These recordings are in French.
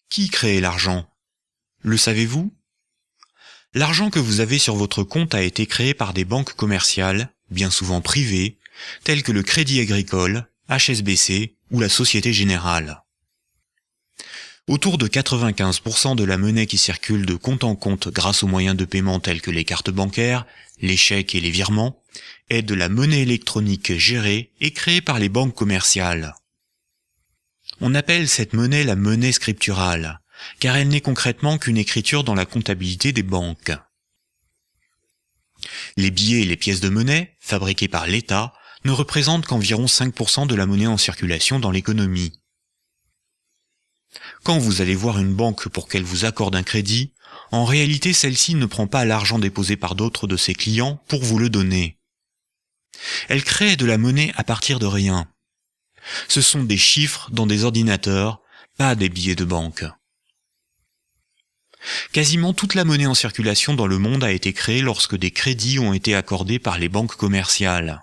Qui crée l'argent? Le savez-vous? L'argent que vous avez sur votre compte a été créé par des banques commerciales, bien souvent privées, telles que le Crédit Agricole, HSBC ou la Société Générale. Autour de 95% de la monnaie qui circule de compte en compte grâce aux moyens de paiement tels que les cartes bancaires, les chèques et les virements, est de la monnaie électronique gérée et créée par les banques commerciales. On appelle cette monnaie la monnaie scripturale, car elle n'est concrètement qu'une écriture dans la comptabilité des banques. Les billets et les pièces de monnaie, fabriquées par l'État, ne représentent qu'environ 5% de la monnaie en circulation dans l'économie. Quand vous allez voir une banque pour qu'elle vous accorde un crédit, en réalité celle-ci ne prend pas l'argent déposé par d'autres de ses clients pour vous le donner. Elle crée de la monnaie à partir de rien. Ce sont des chiffres dans des ordinateurs, pas des billets de banque. Quasiment toute la monnaie en circulation dans le monde a été créée lorsque des crédits ont été accordés par les banques commerciales.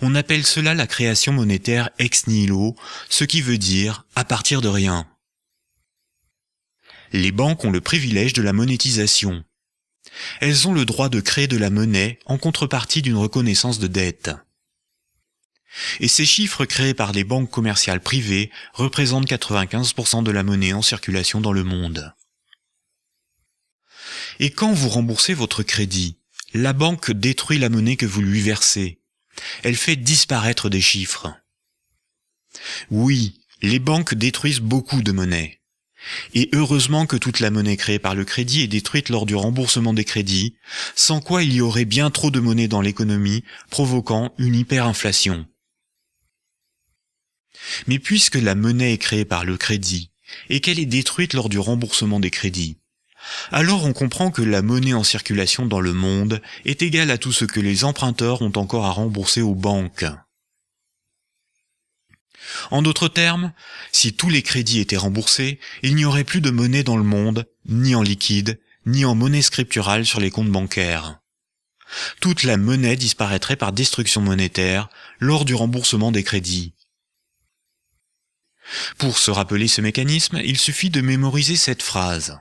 On appelle cela la création monétaire ex nihilo, ce qui veut dire à partir de rien. Les banques ont le privilège de la monétisation. Elles ont le droit de créer de la monnaie en contrepartie d'une reconnaissance de dette. Et ces chiffres créés par les banques commerciales privées représentent 95% de la monnaie en circulation dans le monde. Et quand vous remboursez votre crédit, la banque détruit la monnaie que vous lui versez. Elle fait disparaître des chiffres. Oui, les banques détruisent beaucoup de monnaie. Et heureusement que toute la monnaie créée par le crédit est détruite lors du remboursement des crédits, sans quoi il y aurait bien trop de monnaie dans l'économie, provoquant une hyperinflation. Mais puisque la monnaie est créée par le crédit, et qu'elle est détruite lors du remboursement des crédits, alors on comprend que la monnaie en circulation dans le monde est égale à tout ce que les emprunteurs ont encore à rembourser aux banques. En d'autres termes, si tous les crédits étaient remboursés, il n'y aurait plus de monnaie dans le monde, ni en liquide, ni en monnaie scripturale sur les comptes bancaires. Toute la monnaie disparaîtrait par destruction monétaire lors du remboursement des crédits. Pour se rappeler ce mécanisme, il suffit de mémoriser cette phrase.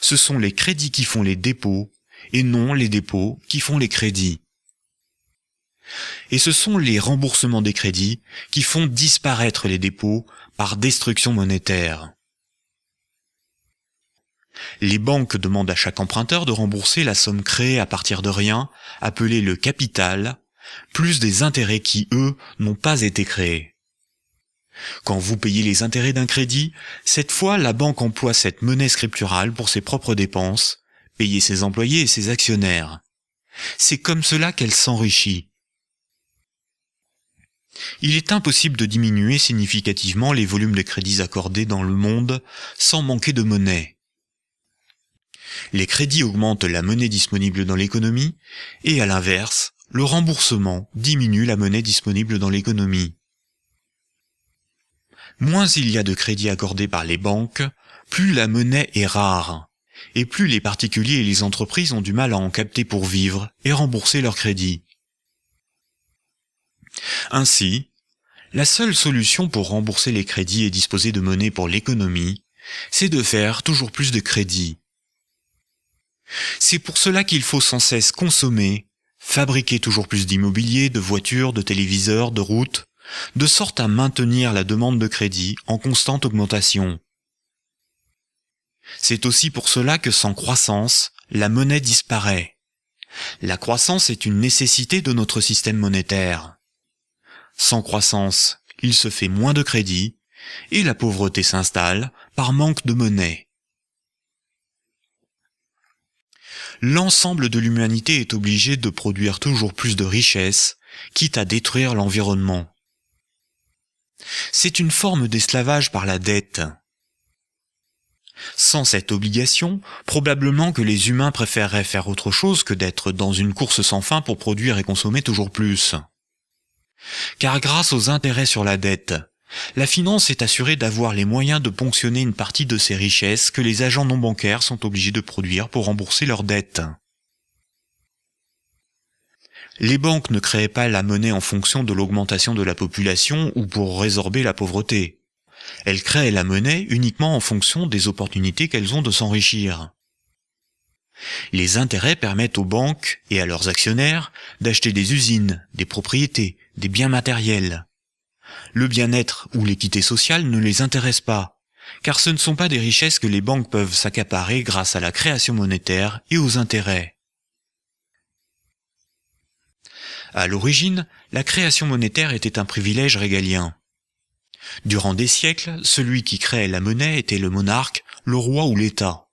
Ce sont les crédits qui font les dépôts, et non les dépôts qui font les crédits. Et ce sont les remboursements des crédits qui font disparaître les dépôts par destruction monétaire. Les banques demandent à chaque emprunteur de rembourser la somme créée à partir de rien, appelée le capital, plus des intérêts qui, eux, n'ont pas été créés. Quand vous payez les intérêts d'un crédit, cette fois la banque emploie cette monnaie scripturale pour ses propres dépenses, payer ses employés et ses actionnaires. C'est comme cela qu'elle s'enrichit. Il est impossible de diminuer significativement les volumes de crédits accordés dans le monde sans manquer de monnaie. Les crédits augmentent la monnaie disponible dans l'économie et à l'inverse, le remboursement diminue la monnaie disponible dans l'économie. Moins il y a de crédits accordés par les banques, plus la monnaie est rare, et plus les particuliers et les entreprises ont du mal à en capter pour vivre et rembourser leurs crédits. Ainsi, la seule solution pour rembourser les crédits et disposer de monnaie pour l'économie, c'est de faire toujours plus de crédits. C'est pour cela qu'il faut sans cesse consommer, fabriquer toujours plus d'immobilier, de voitures, de téléviseurs, de routes, de sorte à maintenir la demande de crédit en constante augmentation. C'est aussi pour cela que sans croissance, la monnaie disparaît. La croissance est une nécessité de notre système monétaire. Sans croissance, il se fait moins de crédit, et la pauvreté s'installe par manque de monnaie. L'ensemble de l'humanité est obligé de produire toujours plus de richesses, quitte à détruire l'environnement. C'est une forme d'esclavage par la dette. Sans cette obligation, probablement que les humains préféreraient faire autre chose que d'être dans une course sans fin pour produire et consommer toujours plus. Car grâce aux intérêts sur la dette, la finance est assurée d'avoir les moyens de ponctionner une partie de ces richesses que les agents non bancaires sont obligés de produire pour rembourser leurs dettes. Les banques ne créaient pas la monnaie en fonction de l'augmentation de la population ou pour résorber la pauvreté. Elles créent la monnaie uniquement en fonction des opportunités qu'elles ont de s'enrichir. Les intérêts permettent aux banques et à leurs actionnaires d'acheter des usines, des propriétés, des biens matériels. Le bien-être ou l'équité sociale ne les intéresse pas, car ce ne sont pas des richesses que les banques peuvent s'accaparer grâce à la création monétaire et aux intérêts. À l'origine, la création monétaire était un privilège régalien. Durant des siècles, celui qui créait la monnaie était le monarque, le roi ou l'État.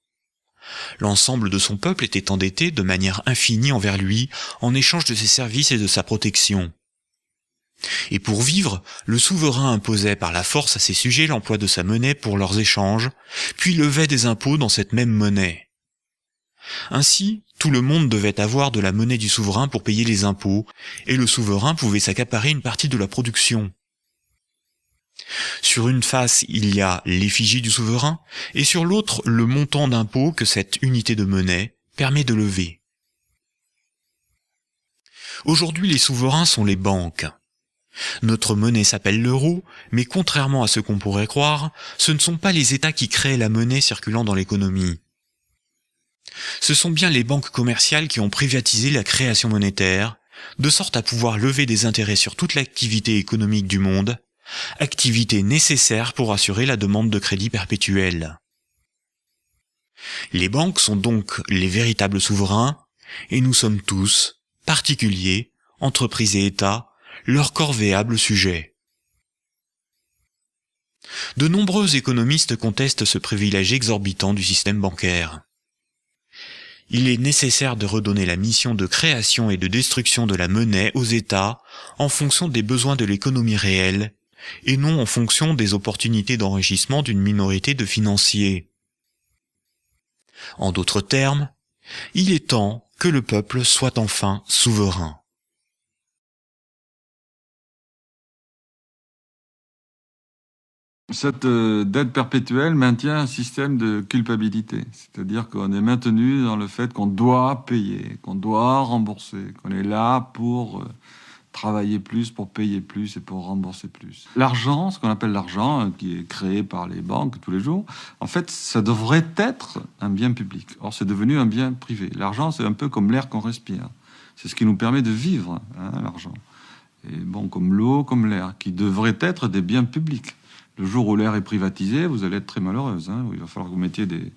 L'ensemble de son peuple était endetté de manière infinie envers lui en échange de ses services et de sa protection. Et pour vivre, le souverain imposait par la force à ses sujets l'emploi de sa monnaie pour leurs échanges, puis levait des impôts dans cette même monnaie. Ainsi, tout le monde devait avoir de la monnaie du souverain pour payer les impôts, et le souverain pouvait s'accaparer une partie de la production. Sur une face, il y a l'effigie du souverain, et sur l'autre, le montant d'impôt que cette unité de monnaie permet de lever. Aujourd'hui, les souverains sont les banques. Notre monnaie s'appelle l'euro, mais contrairement à ce qu'on pourrait croire, ce ne sont pas les États qui créent la monnaie circulant dans l'économie. Ce sont bien les banques commerciales qui ont privatisé la création monétaire, de sorte à pouvoir lever des intérêts sur toute l'activité économique du monde, activité nécessaire pour assurer la demande de crédit perpétuel. Les banques sont donc les véritables souverains, et nous sommes tous, particuliers, entreprises et États, leurs corvéables sujets. De nombreux économistes contestent ce privilège exorbitant du système bancaire. Il est nécessaire de redonner la mission de création et de destruction de la monnaie aux États en fonction des besoins de l'économie réelle, et non en fonction des opportunités d'enrichissement d'une minorité de financiers. En d'autres termes, il est temps que le peuple soit enfin souverain. Cette dette perpétuelle maintient un système de culpabilité, c'est-à-dire qu'on est maintenu dans le fait qu'on doit payer, qu'on doit rembourser, qu'on est là pour travailler plus, pour payer plus et pour rembourser plus. L'argent, ce qu'on appelle l'argent, qui est créé par les banques tous les jours, en fait, ça devrait être un bien public. Or, c'est devenu un bien privé. L'argent, c'est un peu comme l'air qu'on respire. C'est ce qui nous permet de vivre, hein, l'argent. Et bon, comme l'eau, comme l'air, qui devraient être des biens publics. Le jour où l'air est privatisé, vous allez être très malheureuse. Hein. Il va falloir que vous mettiez des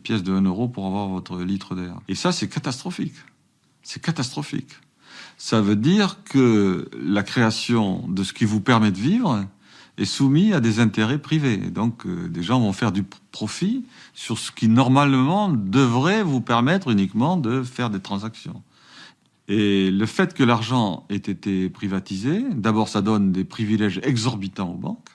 pièces de 1 euro pour avoir votre litre d'air. Et ça, c'est catastrophique. C'est catastrophique. Ça veut dire que la création de ce qui vous permet de vivre est soumise à des intérêts privés. Et donc, des gens vont faire du profit sur ce qui, normalement, devrait vous permettre uniquement de faire des transactions. Et le fait que l'argent ait été privatisé, d'abord, ça donne des privilèges exorbitants aux banques.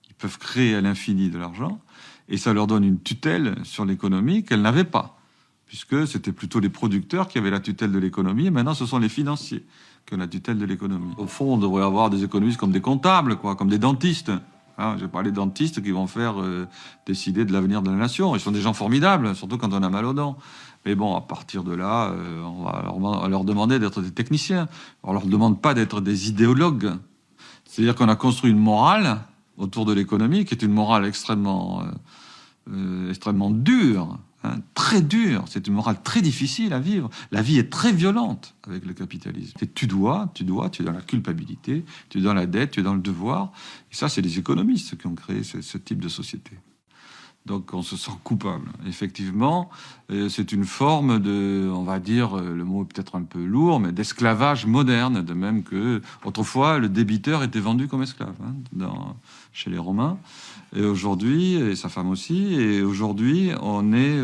Ils peuvent créer à l'infini de l'argent, et ça leur donne une tutelle sur l'économie qu'elles n'avaient pas, puisque c'était plutôt les producteurs qui avaient la tutelle de l'économie, et maintenant ce sont les financiers qui ont la tutelle de l'économie. Au fond, on devrait avoir des économistes comme des comptables, quoi, comme des dentistes. Hein, j'ai parlé de dentistes qui vont faire décider de l'avenir de la nation. Ils sont des gens formidables, surtout quand on a mal aux dents. Mais bon, à partir de là, on va leur demander d'être des techniciens. On leur demande pas d'être des idéologues. C'est-à-dire qu'on a construit une morale autour de l'économie, qui est une morale extrêmement dure, hein, très dure. C'est une morale très difficile à vivre. La vie est très violente avec le capitalisme. Et tu es dans la culpabilité, tu es dans la dette, tu es dans le devoir. Et ça, c'est les économistes qui ont créé ce type de société. Donc on se sent coupable. Effectivement, c'est une forme de, on va dire, le mot est peut-être un peu lourd, mais d'esclavage moderne, de même que autrefois le débiteur était vendu comme esclave, hein, chez les Romains, et aujourd'hui, et sa femme aussi, et aujourd'hui on est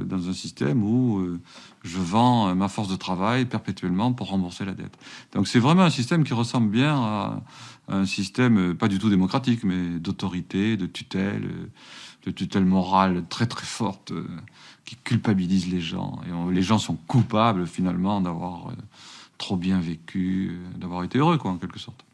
dans un système où je vends ma force de travail perpétuellement pour rembourser la dette. Donc c'est vraiment un système qui ressemble bien à un système pas du tout démocratique, mais d'autorité, de tutelle morale très très forte qui culpabilise les gens. Et les gens sont coupables finalement d'avoir trop bien vécu, d'avoir été heureux, quoi, en quelque sorte.